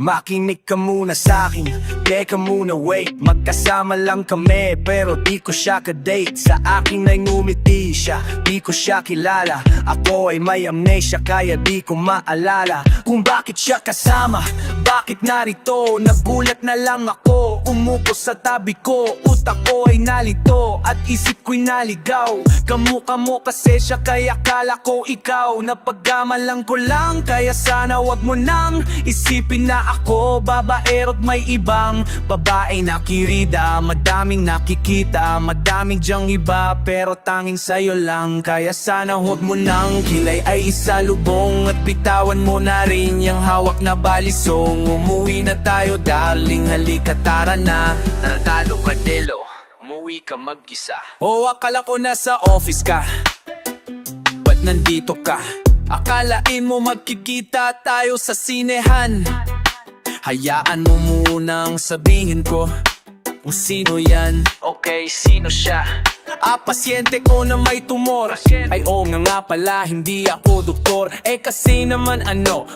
Makinig ka muna sa'kin, teka muna wait. Magkasama lang kami pero di ko siya ka-date. Sa akin ay ngumiti siya, di ko siya kilala. Ako ay may amnesia kaya di ko maalala kung bakit siya kasama, bakit narito. Nagulat na lang ako, umupo sa tabi ko. Utak ko ay nalito at isip ko'y naligaw. Kamukha mo kasi siya kaya kala ko ikaw. Napagkamalan ko lang kaya sana wag mo nang isipin na ako babaero't may ibang babae na kirida. Madaming nakikita, madaming dyang iba, pero tanging sa'yo lang. Kaya sana huwag mo nang kilay ay isalubong at bitawan mo na rin yung hawak na balisong. Umuwi na tayo darling, halika tara na. Natalo ka delo, umuwi ka mag-isa. Oh, akala ko nasa office ka, ba't nandito ka? Akalain mo magkikita tayo sa sinehan. Hayaan mo munang sabihin ko kung sino yan. Okay, sino siya? Pasyente ko na may tumor. Ay oo nga pala, hindi ako doktor. Kasi naman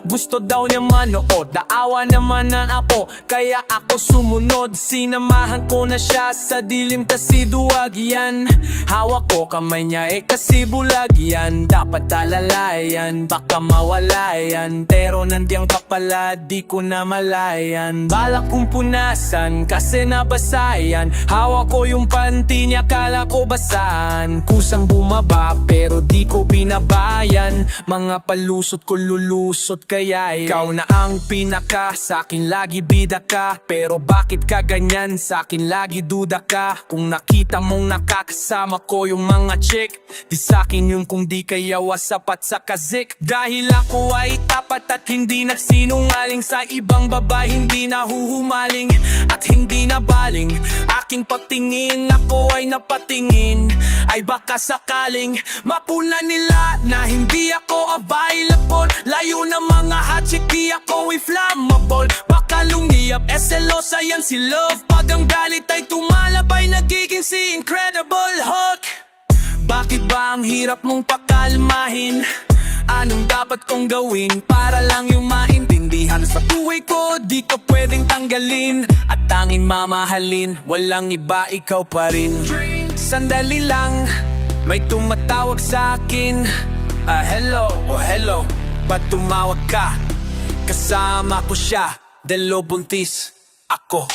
gusto daw niya manood. Naawa naman na ako, kaya ako sumunod. Sinamahan ko na siya sa dilim kasi duwag yan. Hawak ko kamay niya kasi bulag yan. Dapat alalayan, baka mawala yan. Pero nandiyan ka pala, di ko na malayan. Balak kong punasan kasi nabasayan. Hawak ko yung panty niya, kala ko basahan. Kusang bumaba pero di ko binabayan. Mga palusot ko lulusot kaya ikaw na ang pinaka. Sa'kin lagi bida ka, pero bakit ka ganyan? Sa'kin lagi duda ka. Kung nakita mong nakakasama ko yung mga chick, di sa'kin yun kung di kaya sapat sa kazik. Dahil ako ay tapat at hindi nagsinungaling. Sa ibang babae hindi nahuhumaling at hindi nabaling. Aking patingin, ako ay napatingin. Ay baka sakaling mapuna nila na hindi ako available. Layo na mga hot chick, di ako inflammable. Baka lumiyap, selosa yan si love. Pag ang galit ay tumalabay, nagiging si Incredible Hulk. Bakit ba ang hirap mong pakalmahin? Anong dapat kong gawin para lang yung maintindihan? Sa buhay ko, di ko pwedeng tanggalin at tanging mamahalin. Walang iba, ikaw pa rin. Sandali lang, may tumatawag sa akin. Hello, oh hello, ba't tumawag ka? Kasama ko siya, delo buntis ako.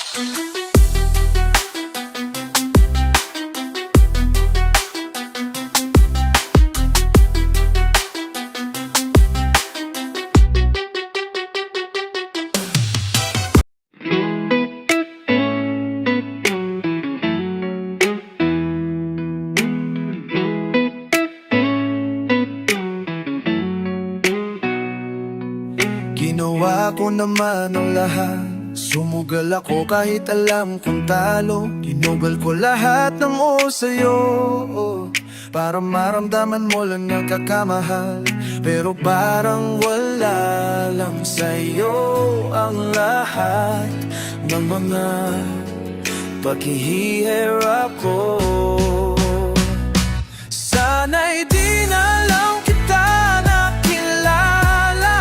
Ginawa ko naman ang lahat. Sumugal ako kahit alam kong talo. Ginugal ko lahat ng sa'yo para maramdaman mo lang ang kakamahal. Pero parang wala lang sa'yo ang lahat ng mga paghihirap ko. Sana'y di na lang kita nakilala.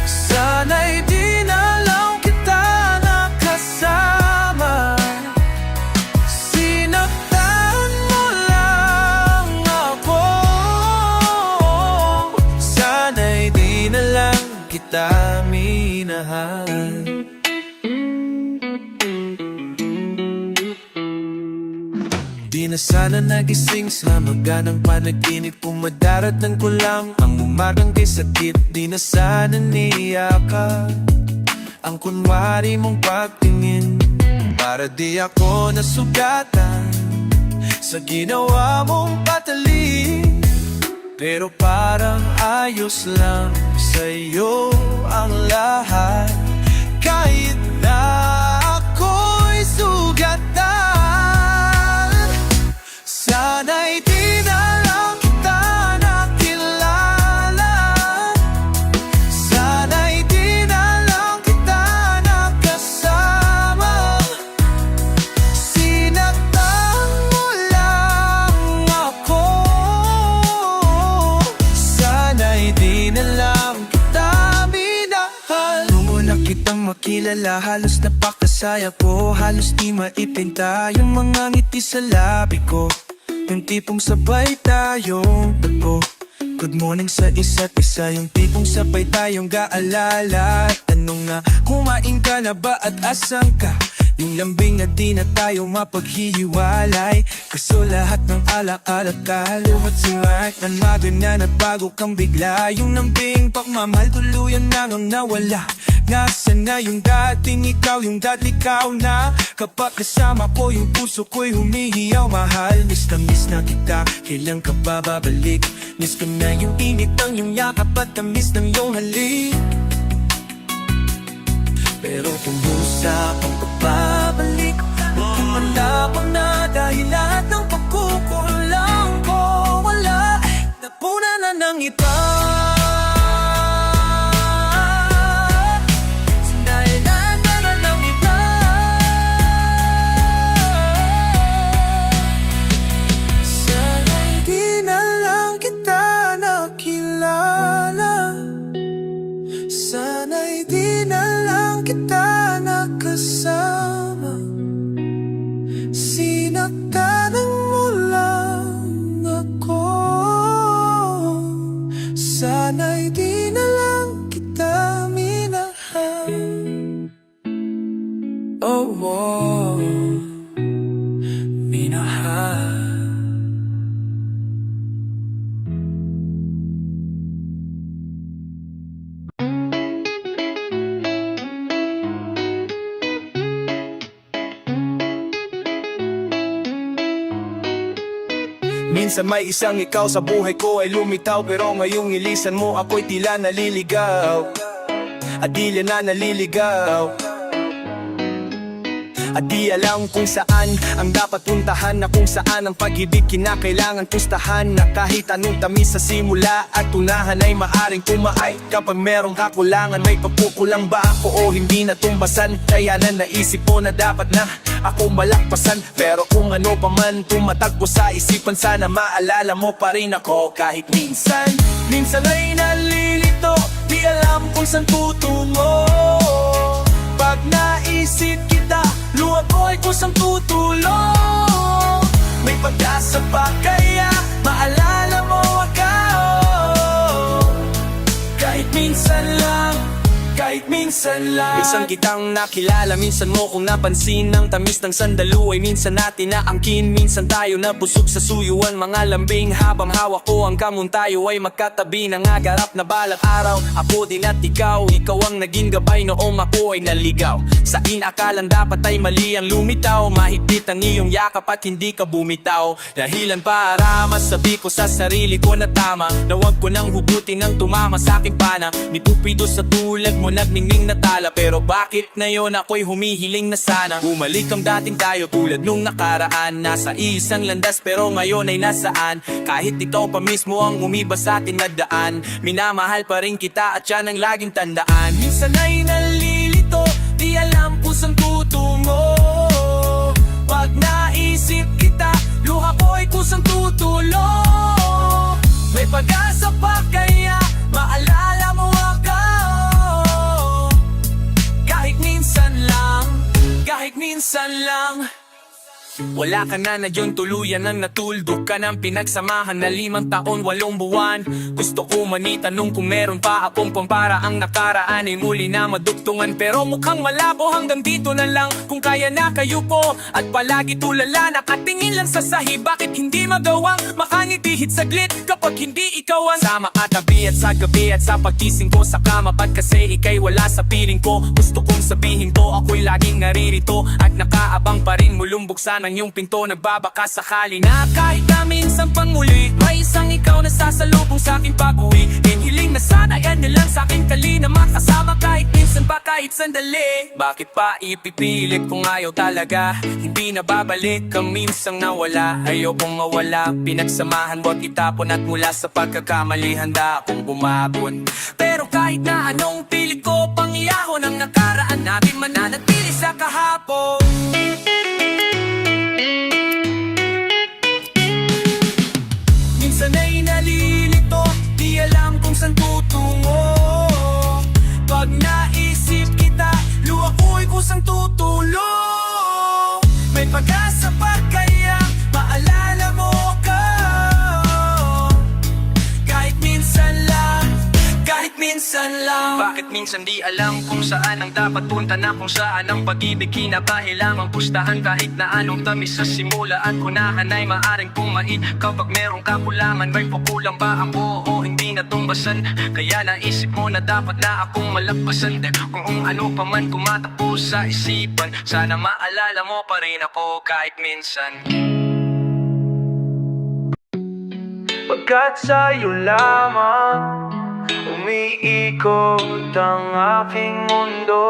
Sana'y di na lang kita nakasama. Sinaktan mo lang ako. Sana'y di na lang kita minahal. Di na sana nagising sa maganang panaginip. Pumadaratan ko lang ang umagang kay sakit. Di na sana niyakan ang kunwari mong pagtingin. Para di ako nasugatan sa ginawa mong patali. Pero parang ayos lang sa'yo ang lahat. Kahit na ako'y sugatan. Sana'y di na lang kita nakilala. Sana'y di na lang kita nakasama. Sinaktan mo lang ako. Sana'y di na lang kita minahal. Nung una kilala, halos napakasaya ko. Halos di maipinta yung mga ngiti sa labi ko. Yung tipong sabay tayong tagpo. Good morning sa isa't isa, yung tipong sabay tayong gaalala. Tanong nga, kumain ka na ba at asan ka? Yung lambing na di na tayo mapaghihiwalay. Kaso lahat ng alak-alak kaluhat sungay. Nanmado na nagbago kang bigla. Yung lambing pagmamahal tuluyan na nang nawala. Nasaan na yung dating ikaw, yung datlikaw na. Kapag kasama ko yung puso ko'y humihiyaw. Mahal, miss na kita, kailan ka ba babalik? Miss ko na yung init ng iyong yakap at tamis ng iyong halik. Pero kung usapang pagbabalik, humanapang na dahil lahat ng pagkukulang ko wala, napuna na ng iba. Sinailan na ng iba. Sana'y di na lang kita nakilala. Sana'y di na lang kita nakasama. Sinaktanan mo lang ako. Sana'y di na lang kita minahal. Oh, oh, minahal. Minsan may isang ikaw sa buhay ko ay lumitaw. Pero ngayong ilisan mo ako'y tila naliligaw. At di na naliligaw. At di alam kung saan ang dapat puntahan. Na kung saan ang pag-ibig kinakailangan pustahan. Na kahit anong tamis sa simula at tunahan ay maaring kumaay. Kapag merong kakulangan, may papukulang ba ako o hindi natumbasan? Kaya na naisip ko na dapat na ako malakpasan. Pero kung ano pa man tumatagpo sa isipan, sana maalala mo pa rin ako. Kahit minsan, minsan ay nalilito, di alam kung saan tutungo. Pag naisip kita, luha ko'y kusang tutulong. May pag-asa pa kaya maalala mo ako. Kahit minsan lang, kahit minsan lang. Minsan kitang nakilala, minsan mo kong napansin. Ang tamis ng sandalo ay minsan natin naangkin. Minsan tayo nabusog sa suyuan, mga lambing. Habang hawak ko ang kamon, tayo ay magkatabi. Nangagarap na balang araw, ako din at ikaw. Ikaw ang naging gabay noong ako ay naligaw. Sa inakalan dapat ay mali ang lumitaw. Mahigpit ang iyong yakap at hindi ka bumitaw. Dahilan para masabi ko sa sarili ko na tama, na wag ko nang hugutin ang tumama sa aking pana. Ni Cupido sa tulad mo nagningning na tala. Pero bakit ngayon ako'y humihiling na sana bumalik ang dating tayo tulad nung nakaraan. Nasa isang landas pero ngayon ay nasaan? Kahit ikaw pa mismo ang umiba sa ating nadaan, minamahal pa rin kita at yan ang laging tandaan. Minsan ay nalilito, di alam kung saan tutungo. Pag naisip kita, luha ko'y kusang tutulong. May pag-asa pa kaya maalala mo ako. Kahit minsan lang, kahit minsan lang. Wala ka na yun, tuluyan ang natuldok ka ng pinagsamahan na 5 taon, 8 buwan. Gusto ko manitanong kung meron pa akong pamparaang nakaraan ay muli na madugtungan. Pero mukhang malabo, hanggang dito na lang. Kung kaya na kayo po at palagi tulala, nakatingin lang sa sahig. Bakit hindi magawang makangitihit saglit kapag hindi ikaw ang sama katabi at sa gabi at sa pagkising ko sa kama? Pag kasi ikay wala sa piling ko, gusto kong sabihin to, ako'y laging naririto at nakaabang pa rin mulumbok sana yung pinto. Nagbabaka sakali na kahit na minsan pang muli, may isang ikaw na sasalubong sa aking pag-uwi. Hinihiling na sana yan nilang sa aking kali, na makasama kahit minsan pa, kahit sandali. Bakit pa ipipilit kung ayaw talaga? Hindi na babalik ang minsang nawala. Ayokong mawala, pinagsamahan mo't itapon. At mula sa pagkakamali handa akong bumabon. Pero kahit na anong pilit ko pang iyahon, ang nakaraan natin mananatili sa kahapon. Minsan ay nalilito, di alam kung saan tutungo. Pag naisip kita, luha ko minsan lang. Bakit minsan di alam kung saan ang dapat punta na kung saan ang pag-ibig kinakailangang pustahan. Kahit na anong tamis sa simula at unahan ay maaring pumain. Kapag merong kakulangan, may pukulang ba ako o hindi natumbasan? Kaya naisip mo na dapat na akong malagpasan. Kung ano pa man tumatakbo sa isipan, sana maalala mo pa rin ako kahit minsan. Pagkat sa'yo lamang umiikot ang aking mundo.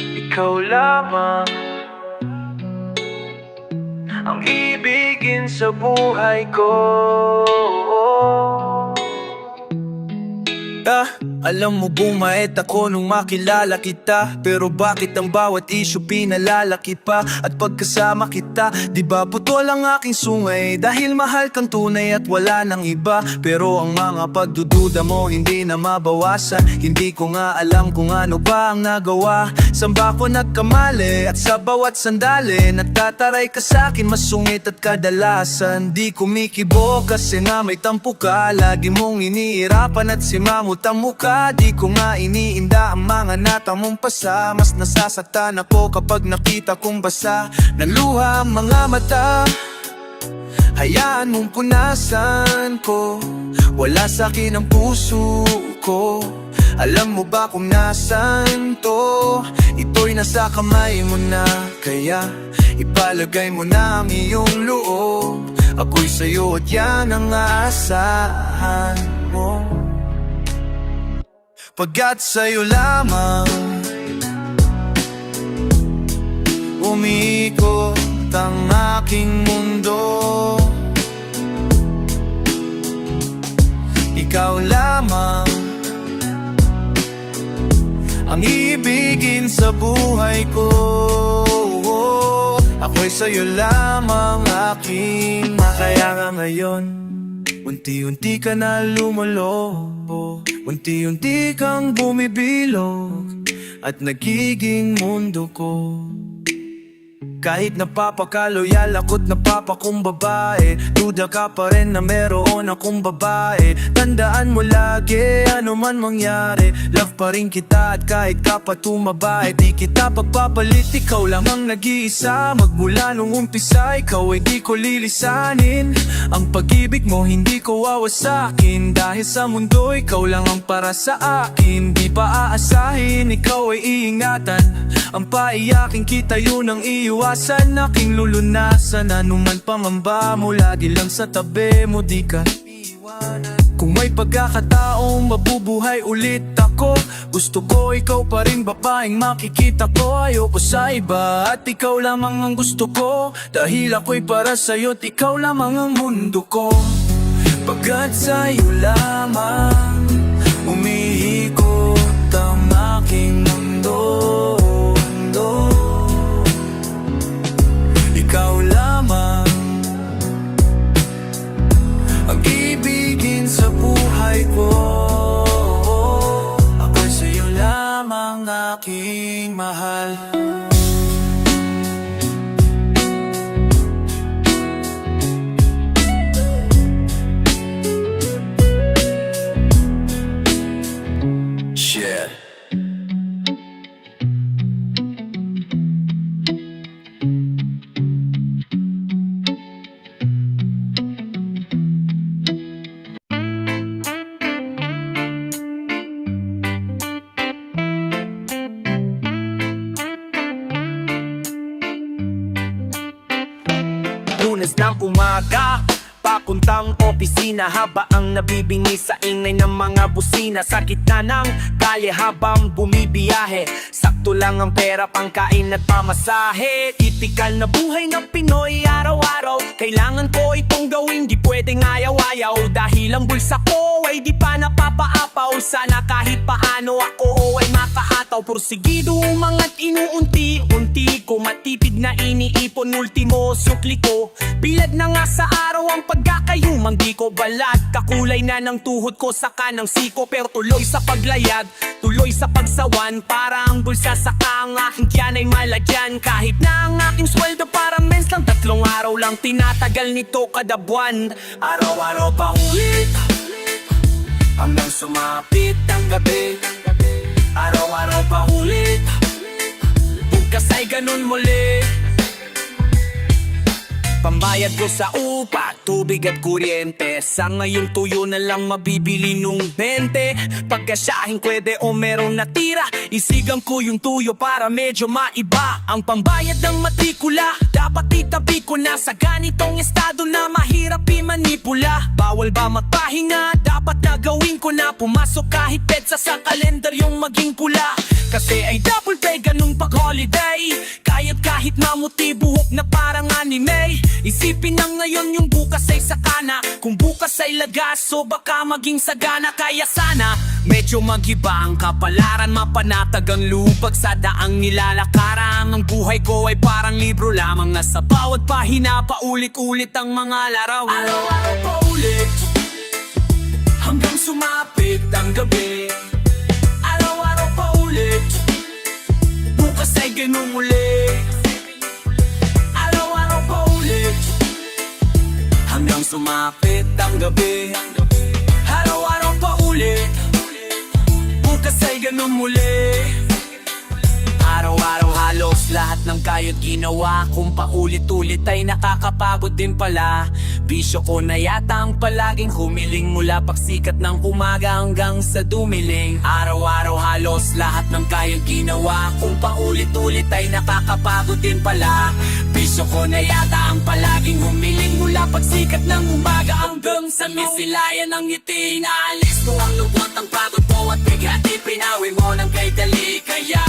Ikaw lamang ang ibigin sa buhay ko. Alam mo bumait ako nung makilala kita, pero bakit ang bawat issue pinalalaki pa? At pagkasama kita, di ba putol ang aking sungay? Dahil mahal kang tunay at wala nang iba. Pero ang mga pagdududa mo hindi na mabawasan. Hindi ko nga alam kung ano ba ang nagawa. Saan ba ako nagkamali? At sa bawat sandali nagtataray ka sa'kin, masungit at kadalasan di kumikibo kasi nga may tampo ka. Lagi mong iniirapan at simamot ang mukha. Di ko nga iniinda ang mga natamong pasa. Mas nasasaktan ako kapag nakita kong basa ng luha ang mga mata. Hayaan mong punasan ko, wala sa'kin ang puso ko. Alam mo ba kung nasan to? Ito'y nasa kamay mo na, kaya ipalagay mo na ang iyong loob. Ako'y sa'yo at yan ang aasahan mo. Pagkat sa'yo lamang umiikot ang aking mundo. Ikaw lamang ang ibigin sa buhay ko. Ako'y sa'yo lamang aking kaya nga ngayon unti-unti ka na lumolobo, unti-unti kang bumibilog at nagiging mundo ko. Kahit napapakaloyal ako't napapakumbaba, duda ka pa rin na meron akong babae. Tandaan mo lagi, ano man mangyari, love pa rin kita at kahit ka pa tumaba, di kita pagpapalit. Ikaw lang ang nag-iisa, magmula nung umpisa ikaw ay di ko lilisanin. Ang pag-ibig mo hindi ko wawasakin, dahil sa mundo ikaw lang ang para sa akin. Di pa aasahin, ikaw ay iingatan, ang paiyakin kita yun ang iiwasan. Aking lulunasan, anuman pangamba mo, lagi lang sa tabi mo, di ka iiwanan. Kung may pagkakataong mabubuhay ulit ako, gusto ko ikaw pa rin babaeng makikita ko. Ayoko sa iba at ikaw lamang ang gusto ko, dahil ako'y para sa'yo at ikaw lamang ang mundo ko. Pagkat sa'yo lamang umiikot ang aking mundo. Ikaw lamang ang ibigin sa buhay ko. Ako'y sa'yo lamang aking mahal. Shit. Lunes ng umaga, papuntang opisina, haba ang nabibingi sa ingay ng mga busina. Sa gitna ng kalye habang bumibiyahe, sakto lang ang pera, pangkain at pamasahe. Tipikal na buhay ng Pinoy araw-araw, kailangan ko itong gawin, di pwedeng ayaw-ayaw. Dahil ang bulsa ko ay di pa napapaapaw, sana kahit paano ako ay makahataw. Porsigido umangat inuunti-unti ko, matipid na iniipon, ultimo sukli ko. Bilad na nga sa araw ang pagkakayumang di ko balat, kakulay na ng tuhod ko sa kanang siko. Pero tuloy sa paglayag, tuloy sa pagsawan, para ang bulsa sa ang aking tiyan ay malagyan. Kahit na ang aking sweldo para mens lang, 3 araw lang tinatagal nito kada buwan. Araw-araw pa ulit, Hanggang sumapit ang gabi, araw-araw pa ulit, bukas ay ganun muli. Pambayad ko sa upa, tubig at kuryente. Sa ngayon tuyo na lang mabibili nung 20. Pagkasyahin kwede o merong natira, isigang ko yung tuyo para medyo maiba. Ang pambayad ng matrikula, dapat itabi ko na. Sa ganitong estado na mahirap imanipula. Bawal ba magpahinga, dapat na gawin ko na. Pumasok kahit petsa sa kalendaryong maging pula. Kasi ay double pay ganung pag holiday. Kaya't kahit mamuti buhok na parang anime. Isipin na ngayon yung bukas ay sakana. Kung bukas ay lagaso baka maging sagana. Kaya sana medyo magiba ang kapalaran, mapanatag ang lupag sa daang nilalakaran. Ang buhay ko ay parang libro lamang, na sa bawat pahina paulit-ulit ang mga larawan. Araw-araw paulit, hanggang sumapit ang gabi. Araw-araw paulit, bukas ay ganun muli. Araw-araw paulit, hanggang sumapit ang gabi. Araw-araw paulit, bukas ay ganun muli. Araw-araw halos lahat ng kayo't ginawa. Kung paulit-ulit ay nakakapagod din pala. Bisyo ko na yata ang palaging humiling, mula pagsikat ng umaga hanggang sa dumiling. Araw-araw halos lahat ng kayo't ginawa. Kung paulit-ulit ay nakakapagod din pala. Bisyo ko na yata ang palaging humiling, mula pagsikat ng umaga hanggang sa misilayan ng ngiti. Naalis mo ang lungkot, ang pagod mo at bigati, pinawi mo ng kay dali. Kaya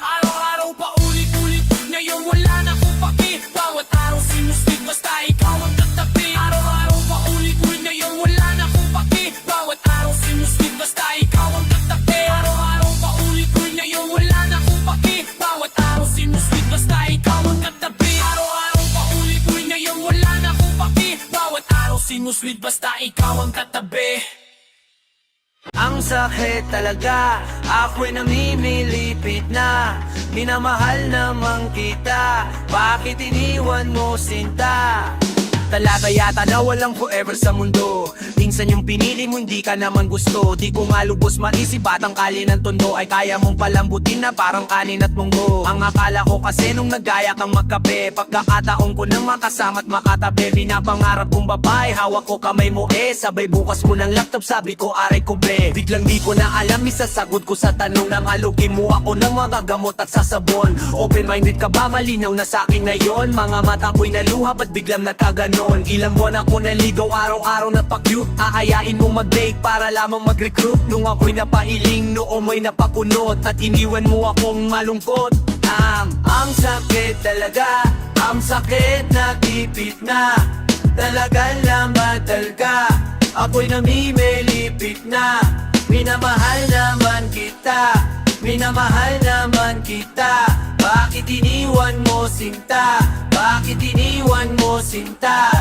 araw-araw paulit-ulit, ngayon wala na akong paki. Bawat araw sinuslit basta ikaw ang katabi. Araw-araw paulit-ulit, ngayon wala na akong paki. Bawat araw sinuslit basta ikaw ang katabi. Araw-araw paulit-ulit, ngayon wala na akong paki. Bawat araw sinuslit basta ikaw ang katabi. Araw-araw paulit-ulit, ngayon wala na akong paki. Bawat araw sinuslit basta ikaw ang katabi. Ang sakit talaga, ako'y namimilipit na. Minamahal naman kita, bakit iniwan mo sinta? Talata yata na walang forever sa mundo. Minsan yung pinili mo hindi ka naman gusto. Di ko nga lubos maisip, batang kali ng tondo ay kaya mong palambutin na parang kanin at munggo. Ang akala ko kasi nung nagaya kang magkape, pagkakataon ko nang makasama't makatabi. Pinapangarap kong babae, hawak ko kamay mo sabay bukas mo ng laptop, sabi ko aray ko be. Biglang di ko na alam, isasagot ko sa tanong ng halugin mo ako ng mga gamot at sasabon. Open-minded ka ba? Malinaw na sa'kin ngayon. Mga mata ko'y naluha, ba't biglang nagkaganon? Ilang buwan ako naligaw, araw-araw na pa-cute. Aayain mo mag-date para lamang mag-recruit. Nung ako'y napahiling, noong mo'y napakunot, at iniwan mo akong malungkot. Ang sakit talaga, ang sakit nagipit na. Talagang lamadal ka, ako'y namimilipit na. Minamahal naman kita, minamahal naman kita. Bakit iniwan mo sinta? Bakit iniwan mo sinta?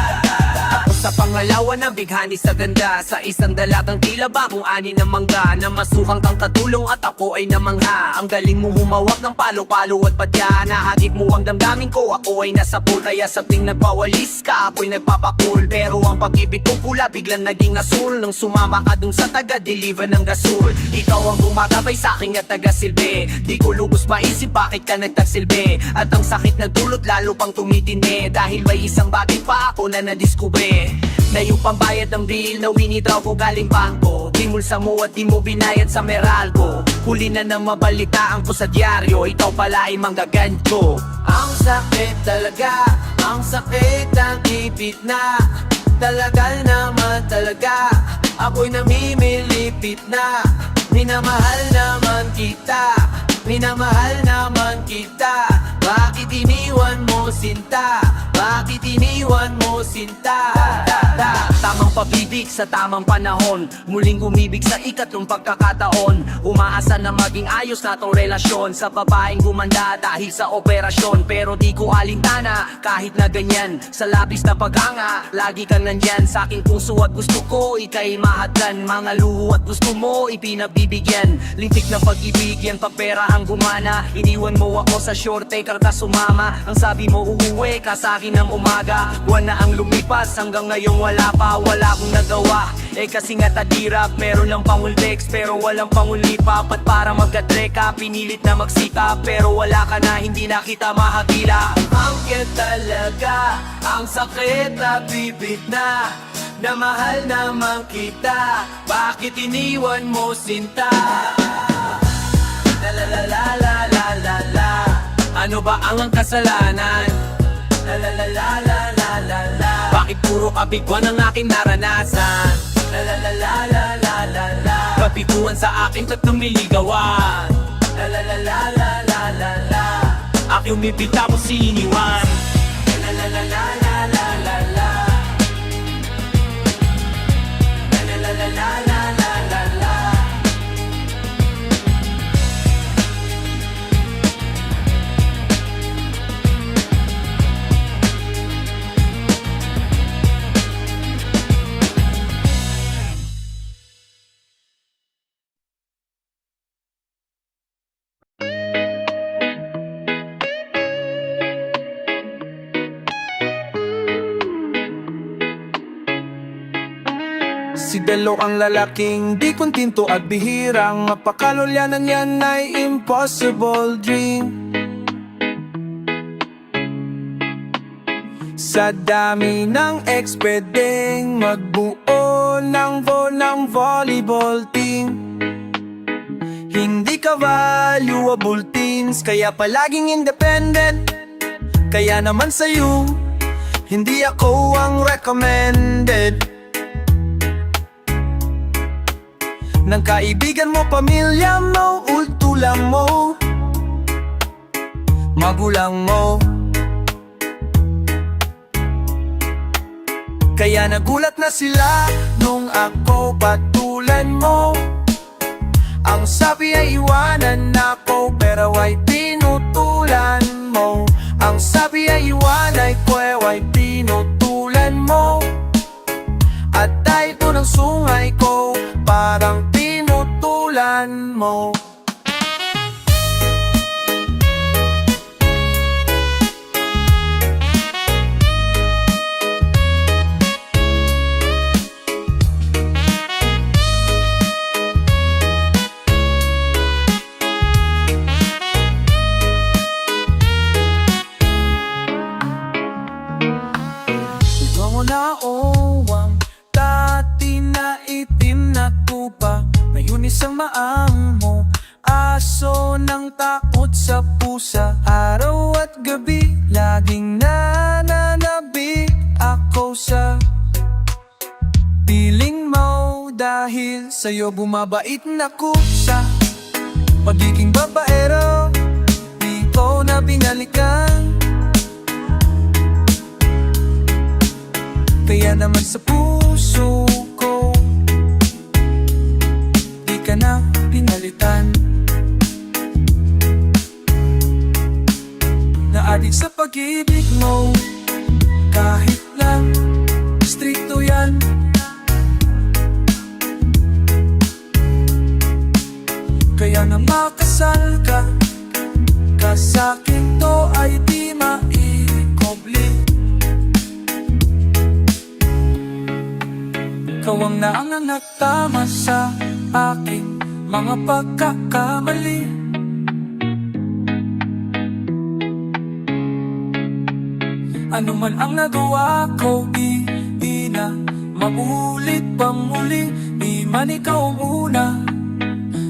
Ako sa pangalawa na bighani sa ganda, sa isang dalatang tila ba kung ani na mangga, na masukang kang katulong at ako ay namangha. Ang galing mo humawak ng palo-palo at padya, nahagip mo ang damdamin ko, ako ay nasa pool. Kaya sa ting nagpawalis ka, ako'y nagpapakul. Pero ang pag-ibig kong pula biglang naging asul, nang sumama ka dun sa taga-deliver ng gasol. Ikaw ang gumatabay sa'king at taga-silbi. Di ko lubos maisip bakit ka nagtagsilbi. At ang sakit na dulot lalo pang tumitindi, dahil may isang bagay pa ako na nadiskubre, na yung pambayad ng bill na winidraw ko galing bangko. Dimulsa mo at di mo binayad sa Meralco. Huli na nang mabalitaan ko sa dyaryo, ikaw pala ay manggaganto. Ang sakit talaga, ang sakit ang ipit na. Talaga naman talaga, ako'y namimilipit na. Minamahal naman kita, minamahal naman kita. Bakit iniwan mo sinta? Bakit iniwan mo sinta? Tamang pabibig sa tamang panahon, muling umibig sa ikatlong pagkakataon. Umaasa na maging ayos na tong relasyon, sa babaeng gumanda dahil sa operasyon. Pero di ko alintana kahit na ganyan, sa labis na paghanga lagi kang nandyan. Sa aking puso at gusto ko ika'y mahadlan, mga luho at gusto mo ipinabibigyan. Lintik na pag-ibig yan, papera ang gumana. Iniwan mo ako sa short taker ka sumama. Ang sabi mo uuwi ka sa akin ng umaga, buwan na ang lumipas hanggang ngayong wala wala akong nagawa. Kasi nga tadirap, meron lang pangultex pero walang pangulipa. At para magkatreka, pinilit na magsikap, pero wala ka na, hindi na kita mahagila. Ang cute talaga, ang sakit na bibig na mahal naman kita, bakit iniwan mo sinta? La la la la la la la la. Ano ba ang kasalanan? La la la la la la la la. Bakit puro kabigwan ang aking naranasan? La la la la la la la la. Kapituan sa aking tatlong niligawan. La la la la la la la la. Aking umibig tapos iniwan. La la la la la la la la. La la la la la la la la. Si Delo ang lalaking di kontinto at bihirang mapakalulyanan yan ay impossible dream. Sa dami ng expeding magbuo ng volleyball team. Hindi ka valuable teens, kaya palaging independent. Kaya naman sa'yo, hindi ako ang recommended. Ng kaibigan mo, pamilya mo, ultulang mo, magulang mo. Kaya nagulat na sila nung ako patulan mo. Ang sabi ay iwanan ako, pero ay pinutulan mo. Ang sabi ay iwanan ko, ay pinutulan mo. At dahil ko ng sungay ko, parang pinutulan mo. Ikaw mo na owang dati na itim na tupa, ngayon isang maang mo, aso ng takot sa pusa. Araw at gabi, laging nananabik ako sa piling mo. Dahil sa'yo bumabait na kusa, pagiging babaero, di ko na binalikan. Kaya naman sa puso ko, di ka na pinalitan. Naadik sa pag-ibig mo, kahit lang stricto yan. Kaya na makasal ka, sa'kin to ay di maikobli. Ikaw ang naanganak tama sa aking mga pagkakamali. Ano man ang nagawa ko, di na maulit pang muli. Di man ikaw ang una,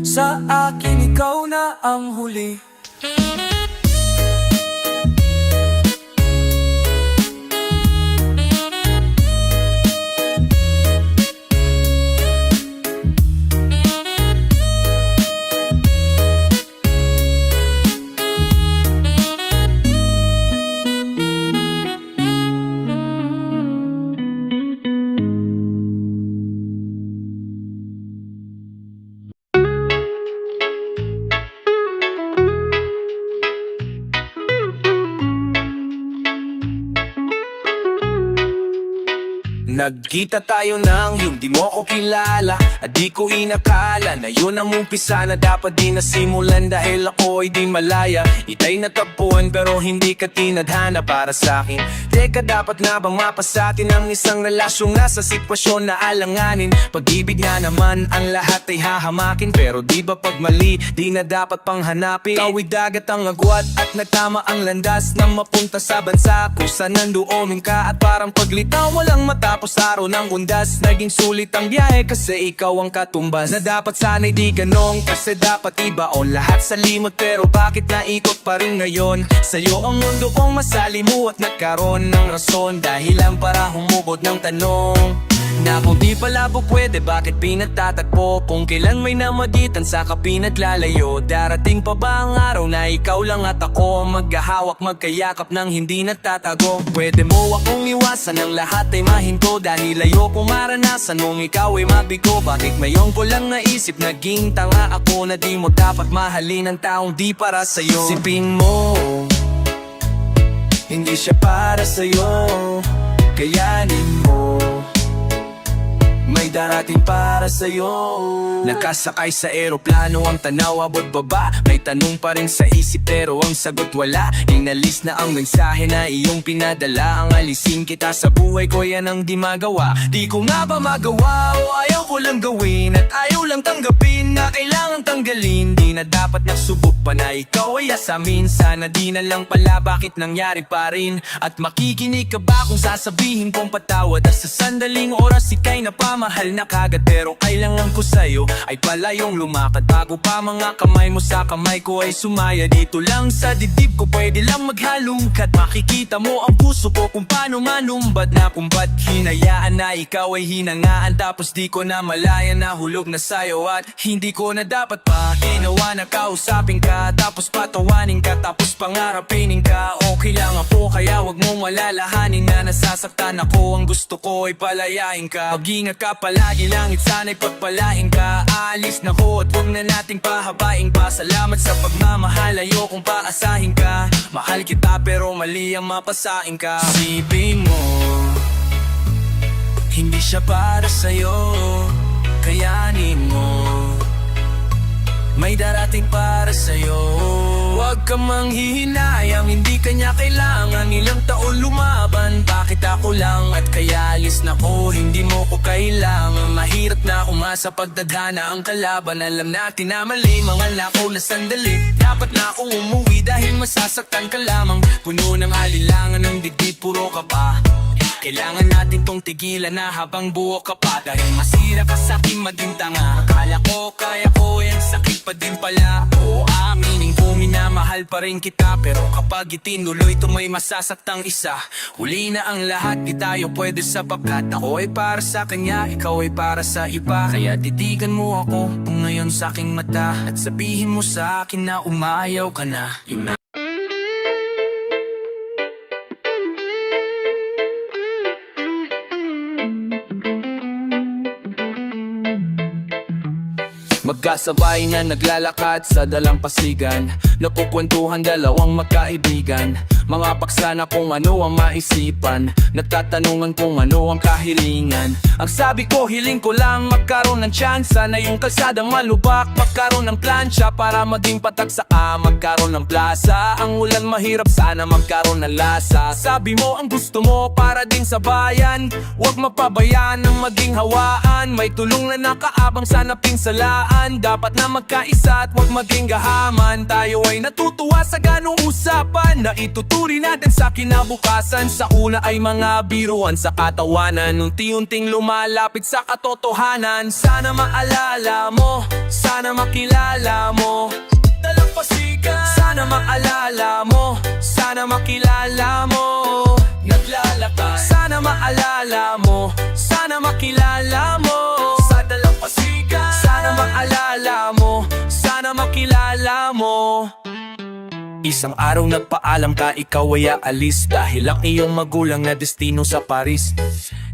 sa akin ikaw na ang huli. Nagkita tayo nang yung di mo ko kilala, at di ko inakala na yun ang umpisa na dapat di nasimulan. Dahil ako ay di malaya, itay natagpuan pero hindi ka tinadhana para sa'kin. Teka, dapat na bang mapasatin ang isang relasyong nasa sitwasyon na alanganin? Pag-ibig nga naman ang lahat ay hahamakin, pero di ba pag mali, di na dapat pang hanapin? Tawid dagat ang agwat at nagtama ang landas na mapunta sa bansa kung saan nandoon ka. At parang paglitaw walang matapos araw ng undas, naging sulit ang biyahe kasi ikaw ang katumbas. Na dapat sana'y di ganong, kasi dapat iba o lahat sa limot. Pero bakit naikot pa rin ngayon? Sa'yo ang mundo kong masalimuot, nagkaroon ng rason, dahilan para humubod ng tanong na kung di pala po pwede, bakit pinagtatakbo? Kung kailan may namagitan saka pinaglalayo. Darating pa ba ang araw na ikaw lang at ako maghahawak, magkayakap ng hindi nagtatago? Pwede mo akong iwasan, ang lahat ay mahinto, dahil ayoko maranasan nung ikaw ay mabigo. Bakit ngayon ko lang naisip, naging tanga ako, na di mo dapat mahalin ang taong di para sa'yo? Sipin mo, hindi siya para sa'yo, kayanin mo, may darating para sa'yo. Nakasakay sa eroplano, ang tanaw abot baba, may tanong pa rin sa isip pero ang sagot wala. Inalis na ang mensahe na iyong pinadala, ang alisin kita sa buhay ko, yan ang di magawa. Di ko nga ba magawa o ayaw ko lang gawin, at ayaw lang tanggapin na kailangan tanggalin. Di na dapat nagsubok pa na ikaw ay asamin, sana di na lang pala, bakit nangyari pa rin? At makikinig ka ba kung sasabihin kong patawad? At sa sandaling oras ika'y napamahal na kagad, pero kailangan ko sa'yo ay palayong lumakad. Bago pa mga kamay mo sa kamay ko ay sumaya, dito lang sa dibdib ko pwede lang maghalungkat. Makikita mo ang puso ko kung paano manumbad, na kung ba't hinayaan na ikaw ay hinangaan. Tapos di ko na malaya na hulog na sa'yo, at hindi ko na dapat pa ginawa na kausapin ka, tapos patawanin ka, tapos pangarapinin ka. Okay lang ako, kaya wag mong malalahanin na nasasaktan ako. Ang gusto ko ay palayain ka, mag-ingat ka palagi, langit sana'y pagpalain ka. Aalis na ko at huwag na nating pahabain pa. Salamat sa pagmamahal, ayokong paasahin ka. Mahal kita pero mali ang mapasain ka. Sipin mo, hindi siya para sa'yo, kayanin mo, may darating para sa'yo. Huwag ka manghihinayang, hindi kanya kailangan ilang taon lumaban. Bakit ako lang at kaya alis na ko, hindi mo ko kailangan. Mahirap na umasa pagdadhana ang kalaban. Alam natin na mali, mga lakaw na sandali. Dapat na akong umuwi dahil masasaktan ka lamang. Puno ng alilangan ng dibdib, puro ka pa. Kailangan natin tong tigilan na habang buo ka pa, dahil masira ka sa'kin maging tanga. Akala ko kaya ko, yan sakit pa din pala. Oo, aminin ko minamahal pa rin kita, pero kapag itinuloy to may masasaktang isa. Huli na ang lahat, di tayo pwede sapagkat ako ay para sa kanya, ikaw ay para sa iba. Kaya titigan mo ako kung ngayon sa aking mata, at sabihin mo sa akin na umayaw ka na. Yun na. Magkasabay na naglalakad sa dalampasigan, napukwentuhan dalawang magkaibigan. Mga paksa na kung ano ang maisipan, nagtatanungan kung ano ang kahilingan. Ang sabi ko, hiling ko lang magkaroon ng tsansa na yung kalsadang malubak, magkaroon ng plancha para maging patag saka magkaroon ng plaza. Ang ulan mahirap, sana magkaroon ng lasa. Sabi mo ang gusto mo para din sa bayan, huwag mapabayaan ng maging hawaan. May tulong na nakaabang sa napinsalaan, dapat na magkaisa at huwag maging gahaman. Tayo ay natutuwa sa ganong usapan na ituturi natin sa kinabukasan. Sa una ay mga biruan sa katawanan, unti-unting lumalapit sa katotohanan. Sana maalala mo, sana makilala mo, dalampasigan. Sana maalala mo, sana makilala mo, naglalakad. Sana maalala mo, sana makilala mo, sa dalampasigan. Sana maalala mo, sana makilala mo. Isang araw nagpaalam ka, ikaw ay aalis, dahil ang iyong magulang na destino sa Paris.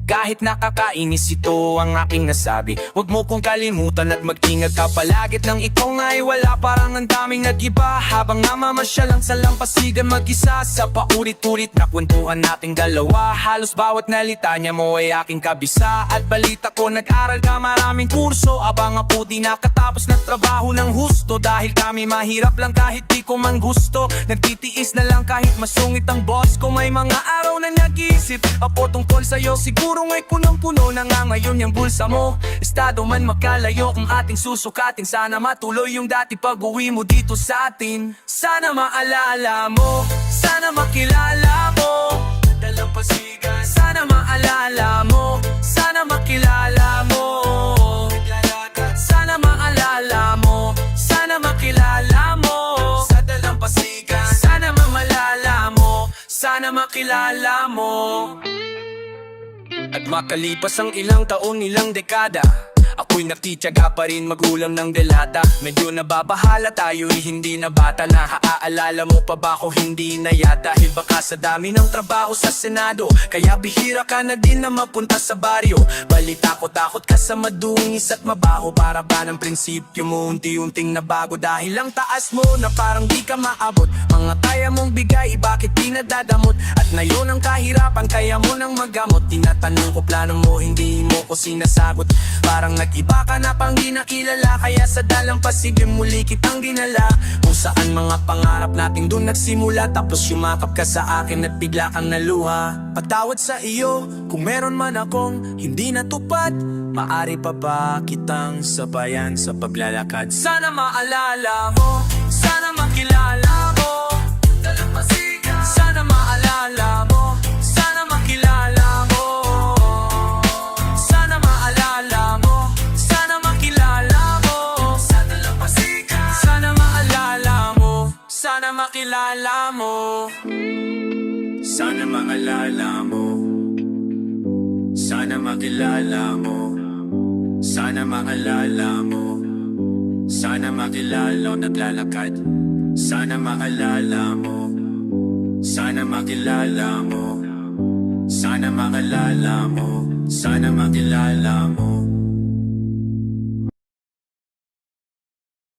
Kahit nakakainis ito ang aking nasabi, huwag mo kong kalimutan at mag-ingat ka palagit nang ikaw nga ay wala. Parang ang daming nag-iba habang namamasyal lang sa lampasigan mag-isa. Sa paulit-ulit na kwentuhan nating dalawa, halos bawat nalita niya mo ay aking kabisa. At balita ko nag-aral ka maraming kurso, abang ako di nakatapos na trabaho ng husto. Dahil kami mahirap lang kahit di ko man gusto, nagtitiis na lang kahit masungit ang boss ko. May mga araw na nag-iisip ako tungkol sa'yo, siguro nga'y punong-puno na nga ngayon yung bulsa mo. Estado man makalayo kung ating susukatin, sana matuloy yung dati pag-uwi mo dito sa atin. Sana maalala mo, sana makilala mo, dalampasigan. Sana maalala mo, sana makilala mo, sana maalala mo, sana makilala mo, sa dalampasigan. Sana mamalala mo, sana makilala mo. At makalipas ang ilang taon, ilang dekada, ako'y natitiyaga pa rin magulang ng delata. Medyo nababahala tayo'y hindi na bata na. Aalala mo pa ba ako hindi na yata? Dahil baka sa dami ng trabaho sa Senado, kaya bihira ka na din na mapunta sa baryo. Balita ko takot ka sa madungis at mabaho, para ba ng prinsipyo mo unti-unting nabago? Dahil ang taas mo na parang di ka maabot, mga kaya mong bigay bakit di nadadamot? At na yun ang kahirapan kaya mo nang magamot. Tinatanong ko plano mo hindi mo ko sinasagot, parang nag-iba ka na pang di nakilala. Kaya sa dalampasigan muli kitang dinala, kung saan mga pangarap natin dun nagsimula. Tapos yumakap ka sa akin at bigla kang naluha. Patawad sa iyo kung meron man akong hindi natupad, maari pa ba kitang sabayan sa paglalakad? Sana maalala mo, sana makilala mo, dalampasigan. Sana maalala mo, sana makilala mo, sana maalala mo, sana makilala mo, sa dalampasigan. Sana maalala mo, sana makilala mo, sana maalala mo, sana makilala mo, sana maalala mo, sana makilala mo, naglalakad. Sana maalala mo, sana makilala mo, sana makilala mo, sana makilala mo.